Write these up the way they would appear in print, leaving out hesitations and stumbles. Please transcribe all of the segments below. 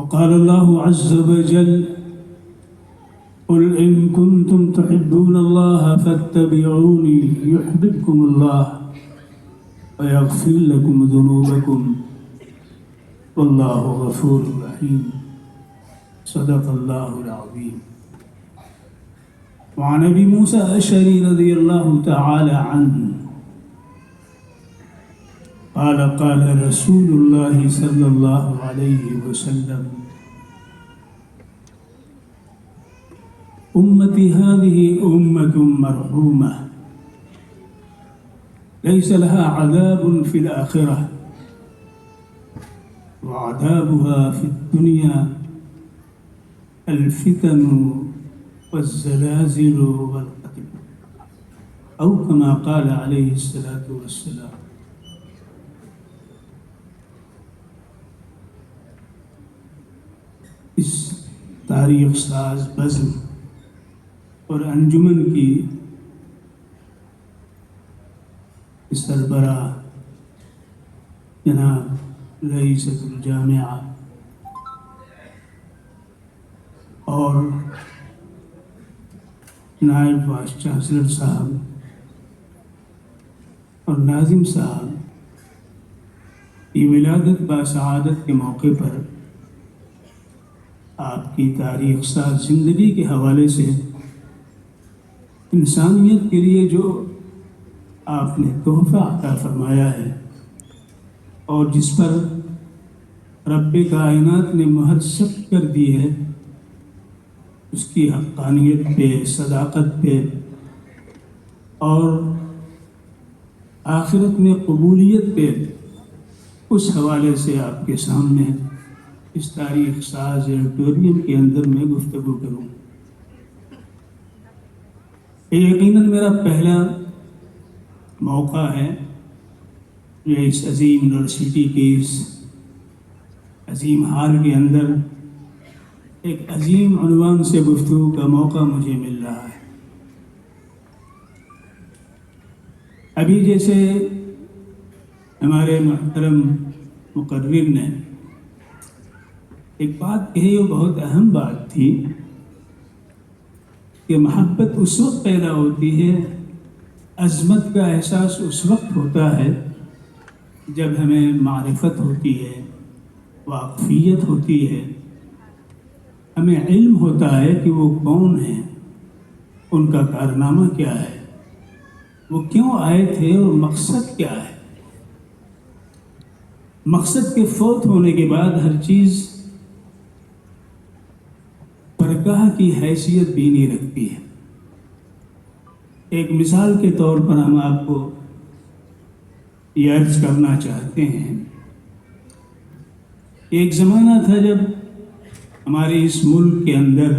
وقال الله عز وجل قل إن كنتم تحبون الله فاتبعوني يحببكم الله ويغفر لكم ذنوبكم والله غفور رحيم صدق الله العظيم. وعن أبي موسى الأشعري رضي الله تعالى عنه قال قال رسول الله صلى الله عليه وسلم أمتي هذه أمة مرحومة ليس لها عذاب في الآخرة وعذابها في الدنيا الفتن والزلازل والقتل أو كما قال عليه الصلاة والسلام. اس تاریخ ساز بزم اور انجمن کی سربراہ جناب رئیسۃ الجامعہ اور نائب وائس چانسلر صاحب اور ناظم صاحب کی ولادت باسعادت کے موقع پر آپ کی تاریخ ساز زندگی کے حوالے سے انسانیت کے لیے جو آپ نے تحفہ عطا فرمایا ہے اور جس پر رب کائنات نے مہر ثبت کر دی ہے، اس کی حقانیت پہ، صداقت پہ اور آخرت میں قبولیت پہ، اس حوالے سے آپ کے سامنے اس تاریخ ساز ایڈیٹوریم کے اندر میں گفتگو کروں. یہ یقیناً میرا پہلا موقع ہے جو اس عظیم یونیورسٹی کے اس عظیم ہال کے اندر ایک عظیم عنوان سے گفتگو کا موقع مجھے مل رہا ہے. ابھی جیسے ہمارے محترم مقرر نے ایک بات کہی، وہ بہت اہم بات تھی کہ محبت اس وقت پیدا ہوتی ہے، عظمت کا احساس اس وقت ہوتا ہے جب ہمیں معرفت ہوتی ہے، واقفیت ہوتی ہے، ہمیں علم ہوتا ہے کہ وہ کون ہیں، ان کا کارنامہ کیا ہے، وہ کیوں آئے تھے اور مقصد کیا ہے. مقصد کے فوت ہونے کے بعد ہر چیز پرگاہ کی حیثیت بھی نہیں رکھتی ہے. ایک مثال کے طور پر ہم آپ کو یہ عرض کرنا چاہتے ہیں، ایک زمانہ تھا جب ہمارے اس ملک کے اندر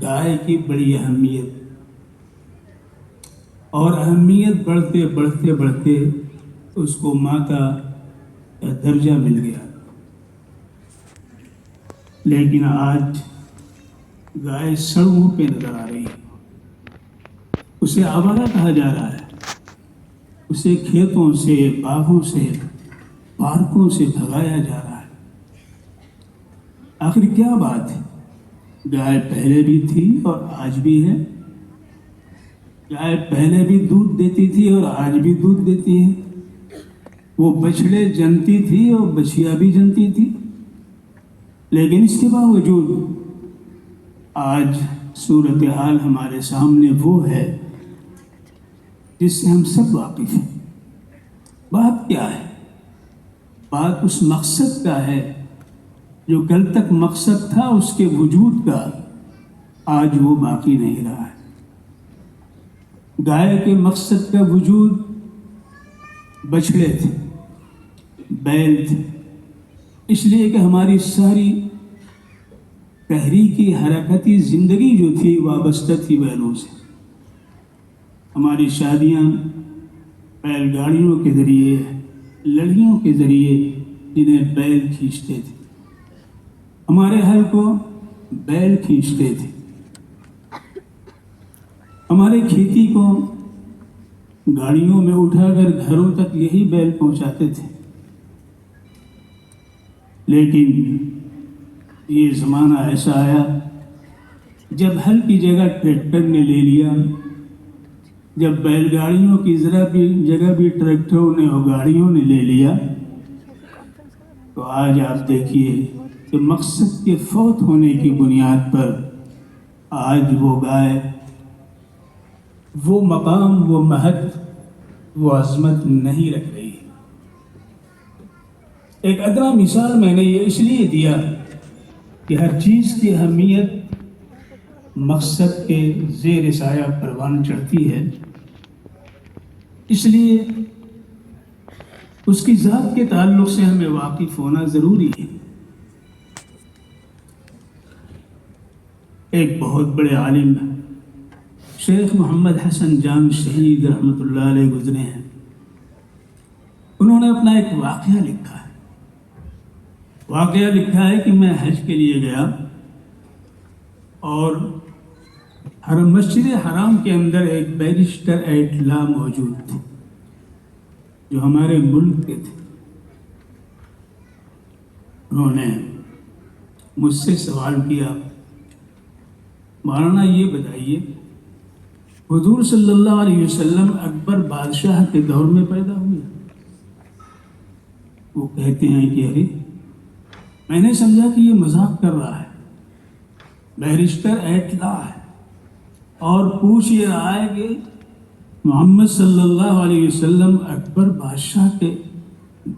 گائے کی بڑی اہمیت، اور اہمیت بڑھتے بڑھتے بڑھتے اس کو ماتا کا درجہ مل گیا. لیکن آج گائے سڑکوں پہ نظر آ رہی ہے، اسے آوارہ کہا جا رہا ہے، اسے کھیتوں سے، باغوں سے، پارکوں سے بھگایا جا رہا ہے. آخر کیا بات ہے؟ گائے پہلے بھی تھی اور آج بھی ہے. گائے پہلے بھی دودھ دیتی تھی اور آج بھی دودھ دیتی ہے. وہ بچھڑے جنتی تھی اور بچھیا بھی جنتی تھی. لیکن اس کے باوجود آج صورتحال ہمارے سامنے وہ ہے جس سے ہم سب واقف ہیں. بات کیا ہے؟ بات اس مقصد کا ہے جو کل تک مقصد تھا اس کے وجود کا، آج وہ باقی نہیں رہا ہے. گائے کے مقصد کا وجود بچھڑے تھے، بیل تھے، اس لیے کہ ہماری ساری تحریکی حرکتی زندگی جو تھی وابستہ تھی بیلوں سے. ہماری شادیاں بیل گاڑیوں کے ذریعے، لڑیوں کے ذریعے جنہیں بیل کھینچتے تھے. ہمارے حل کو بیل کھینچتے تھے. ہمارے کھیتی کو گاڑیوں میں اٹھا کر گھروں تک یہی بیل پہنچاتے تھے. لیکن یہ زمانہ ایسا آیا جب ہل کی جگہ ٹریکٹر نے لے لیا، جب بیل گاڑیوں کی جگہ بھی ٹریکٹروں نے اور گاڑیوں نے لے لیا، تو آج آپ دیکھیے کہ مقصد کے فوت ہونے کی بنیاد پر آج وہ گائے، وہ مقام، وہ مہد، وہ عظمت نہیں رکھ رہی۔ ایک ادنا مثال میں نے یہ اس لیے دیا کہ ہر چیز کی اہمیت مقصد کے زیر سایہ پروان چڑھتی ہے، اس لیے اس کی ذات کے تعلق سے ہمیں واقف ہونا ضروری ہے۔ ایک بہت بڑے عالم شیخ محمد حسن جان شہید رحمۃ اللہ علیہ گزرے ہیں۔ انہوں نے اپنا ایک واقعہ لکھا ہے کہ میں حج کے لیے گیا اور مسجد حرام کے اندر ایک بیرسٹر ایٹ لا موجود تھے جو ہمارے ملک کے تھے۔ انہوں نے مجھ سے سوال کیا، مولانا یہ بتائیے حضور صلی اللہ علیہ وسلم اکبر بادشاہ کے دور میں پیدا ہوئے؟ وہ کہتے ہیں کہ ارے میں نے سمجھا کہ یہ مذاق کر رہا ہے، بیرسٹر ایٹ لا ہے اور پوچھ یہ رہا ہے کہ محمد صلی اللہ علیہ وسلم اکبر بادشاہ کے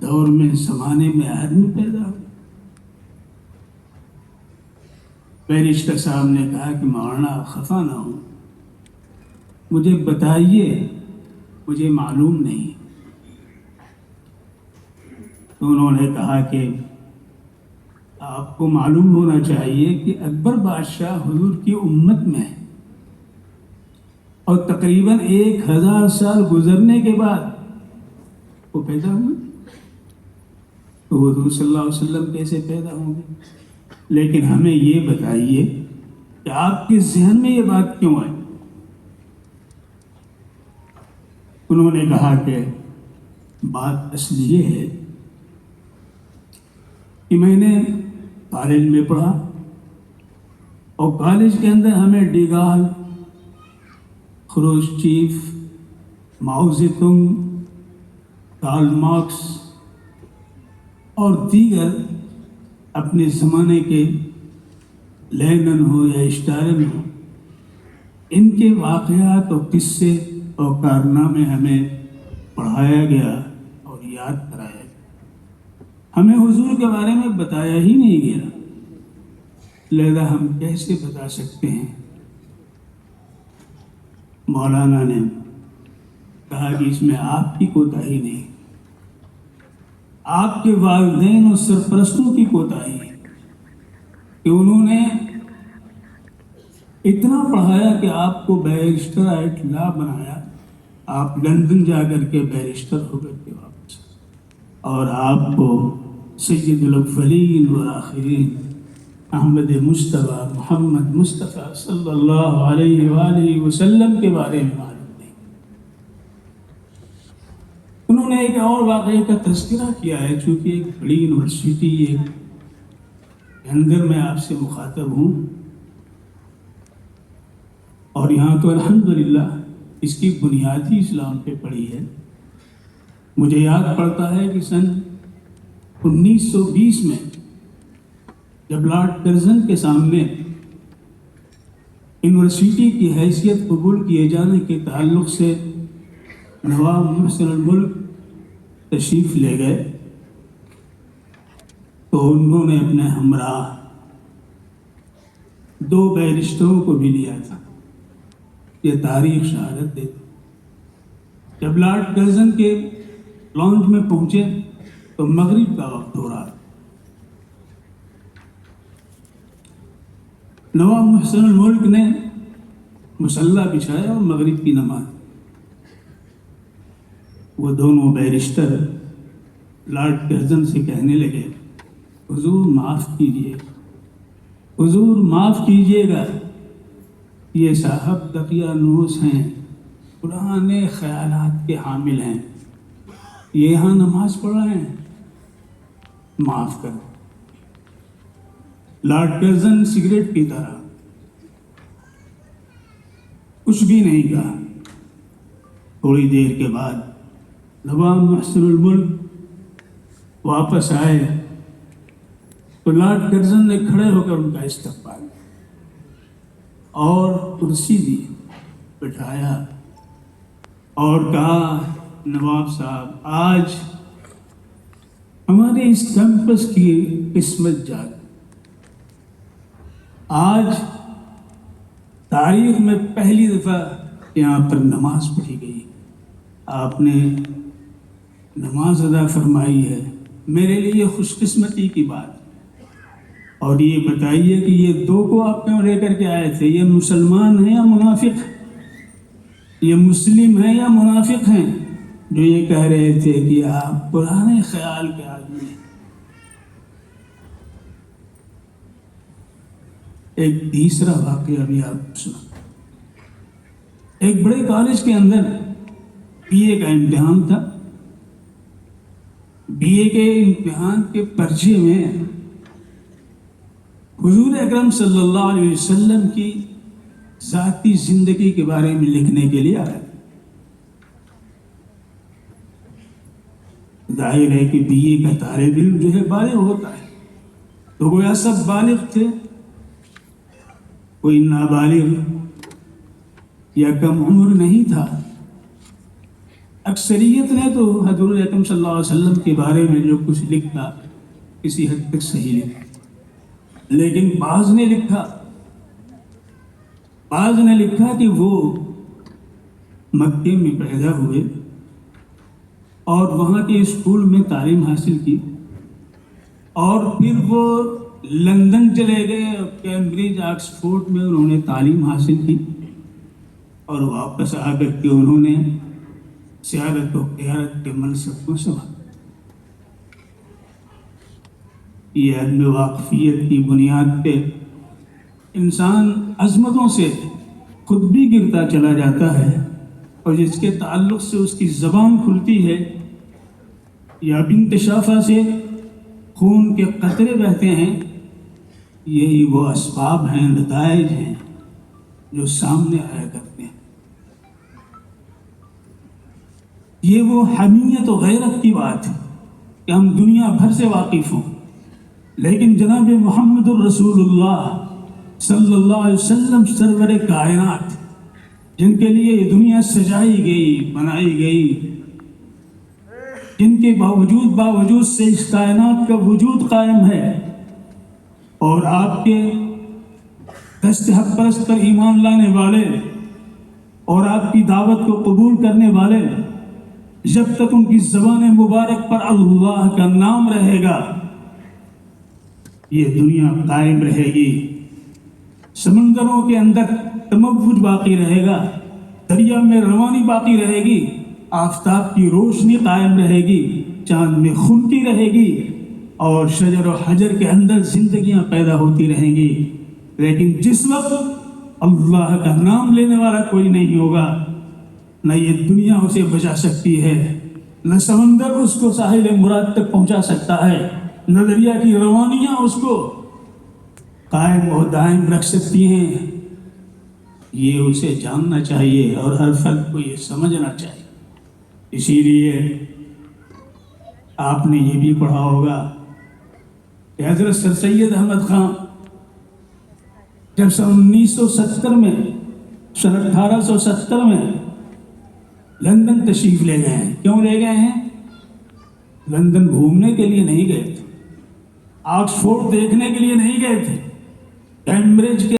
دور میں زمانے میں آدمی پیدا ہوئے۔ بیرسٹر صاحب نے کہا کہ مولانا خفا نہ ہوں، مجھے بتائیے، مجھے معلوم نہیں۔ تو انہوں نے کہا کہ آپ کو معلوم ہونا چاہیے کہ اکبر بادشاہ حضور کی امت میں ہے اور تقریباً 1000 سال گزرنے کے بعد وہ پیدا ہوئے، تو حضور صلی اللہ علیہ وسلم کیسے پیدا ہوں گے؟ لیکن ہمیں یہ بتائیے کہ آپ کے ذہن میں یہ بات کیوں آئی؟ انہوں نے کہا کہ بات اصل یہ ہے کہ میں نے کالج میں پڑھا اور کالج کے اندر ہمیں ڈیگال، خروشچیف، ماؤ زیتونگ، کارل مارکس اور دیگر اپنے زمانے کے لینن ہو یا اسٹالن ہو، ان کے واقعات اور قصے اور کارنامے ہمیں پڑھایا گیا اور یاد کرایا گیا۔ ہمیں حضور کے بارے میں بتایا ہی نہیں گیا، لہذا ہم کیسے بتا سکتے ہیں؟ مولانا نے کہا کہ اس میں آپ کی کوتاہی نہیں، آپ کے والدین اور سرپرستوں کی کوتاہی ہے کہ انہوں نے اتنا پڑھایا کہ آپ کو بیرسٹر ایٹ لا بنایا، آپ لندن جا کر کے بیرسٹر ہو کر کے واپس، اور آپ کو سید الاولین والآخرین احمد مصطفیٰ محمد مصطفیٰ صلی اللہ علیہ وآلہ وسلم کے بارے میں معلوم نہیں۔ انہوں نے ایک اور واقعے کا تذکرہ کیا ہے، چونکہ ایک بڑی یونیورسٹی کے اندر میں آپ سے مخاطب ہوں، اور یہاں تو الحمدللہ اس کی بنیادی اسلام پہ پڑی ہے۔ مجھے یاد پڑتا ہے کہ سن 1920 میں جب لارڈ کرزن کے سامنے یونیورسٹی کی حیثیت قبول کیے جانے کے تعلق سے نواب محسن الملک تشریف لے گئے، تو انہوں نے اپنے ہمراہ 2 بیرسٹروں کو بھی لیا تھا۔ یہ تاریخ شہادت دیتی۔ جب لارڈ کرزن کے لانج میں پہنچے تو مغرب کا وقت ہو رہا تھا۔ نواب محسن الملک نے مصلی بچھایا اور مغرب کی نماز۔ وہ دونوں بیرسٹر لارڈ کرزن سے کہنے لگے، حضور معاف کیجیے، حضور معاف کیجیے گا، یہ صاحب دقیانوس ہیں، پرانے خیالات کے حامل ہیں، یہ یہاں نماز پڑھ رہے ہیں، معاف کرو۔ لارڈ کرزن سگریٹ پیتا رہا، کچھ بھی نہیں کہا۔ تھوڑی دیر کے بعد نواب محسن الملک واپس آئے تو لارڈ کرزن نے کھڑے ہو کر ان کا استقبال اور کرسی دی، بٹھایا اور کہا، نواب صاحب، آج ہمارے اس کیمپس کی قسمت جاگ، آج تاریخ میں پہلی دفعہ یہاں پر نماز پڑھی گئی، آپ نے نماز ادا فرمائی ہے، میرے لیے خوش قسمتی کی بات۔ اور یہ بتائیے کہ یہ دو کو آپ کیوں لے کر کے آئے تھے؟ یہ مسلمان ہیں یا منافق؟ یہ مسلم ہیں یا منافق ہیں جو یہ کہہ رہے تھے کہ آپ پرانے خیال کے آدمی ہیں؟ ایک تیسرا واقعہ بھی آپ سنا۔ ایک بڑے کالج کے اندر بی اے کا امتحان تھا۔ بی اے کے امتحان کے پرچے میں حضور اکرم صلی اللہ علیہ وسلم کی ذاتی زندگی کے بارے میں لکھنے کے لیے آیا۔ ظاہر ہے کہ بی اے کا طالب علم جو ہے بالغ ہوتا ہے، تو گویا سب بالغ تھے، کوئی نابالغ یا کم عمر نہیں تھا۔ اکثریت نے تو حضور اکرم صلی اللہ علیہ وسلم کے بارے میں جو کچھ لکھا کسی حد تک صحیح لکھا، لیکن بعض نے لکھا کہ وہ مکے میں پیدا ہوئے اور وہاں کے اسکول میں تعلیم حاصل کی، اور پھر وہ لندن چلے گئے، کیمبرج آکسفورڈ میں انہوں نے تعلیم حاصل کی، اور واپس آ کر کے انہوں نے سیادت و قیادت کے منصب کو سنبھالا۔ یہ عدم واقفیت کی بنیاد پہ انسان عظمتوں سے خود بھی گرتا چلا جاتا ہے، اور جس کے تعلق سے اس کی زبان کھلتی ہے یا انکشافہ سے خون کے قطرے بہتے ہیں، یہی وہ اسباب ہیں، نتائج ہیں جو سامنے آیا کرتے ہیں۔ یہ وہ حمیت و غیرت کی بات ہے کہ ہم دنیا بھر سے واقف ہوں، لیکن جناب محمد الرسول اللہ صلی اللہ علیہ وسلم سرور کائنات، جن کے لیے یہ دنیا سجائی گئی، بنائی گئی، جن کے باوجود سے اس کائنات کا وجود قائم ہے، اور آپ کے دست حق پرست پر ایمان لانے والے اور آپ کی دعوت کو قبول کرنے والے، جب تک ان کی زبان مبارک پر اللہ کا نام رہے گا، یہ دنیا قائم رہے گی۔ سمندروں کے اندر تموج باقی رہے گا، دریا میں روانی باقی رہے گی، آفتاب کی روشنی قائم رہے گی، چاند میں خنکی رہے گی، اور شجر و حجر کے اندر زندگیاں پیدا ہوتی رہیں گی۔ لیکن جس وقت اللہ کا نام لینے والا کوئی نہیں ہوگا، نہ یہ دنیا اسے بچا سکتی ہے، نہ سمندر اس کو ساحل مراد تک پہنچا سکتا ہے، نہ دریا کی روانیاں اس کو قائم و دائم رکھ سکتی ہیں۔ یہ اسے جاننا چاہیے اور ہر فرد کو یہ سمجھنا چاہیے۔ اسی لیے آپ نے یہ بھی پڑھا ہوگا کہ حضرت سر سید احمد خان جب سن 1970 میں، سن 1870 میں لندن تشریف لے گئے ہیں۔ کیوں لے گئے ہیں؟ لندن گھومنے کے لیے نہیں گئے تھے، آکسفورڈ دیکھنے کے لیے نہیں گئے تھے، کیمبرج کے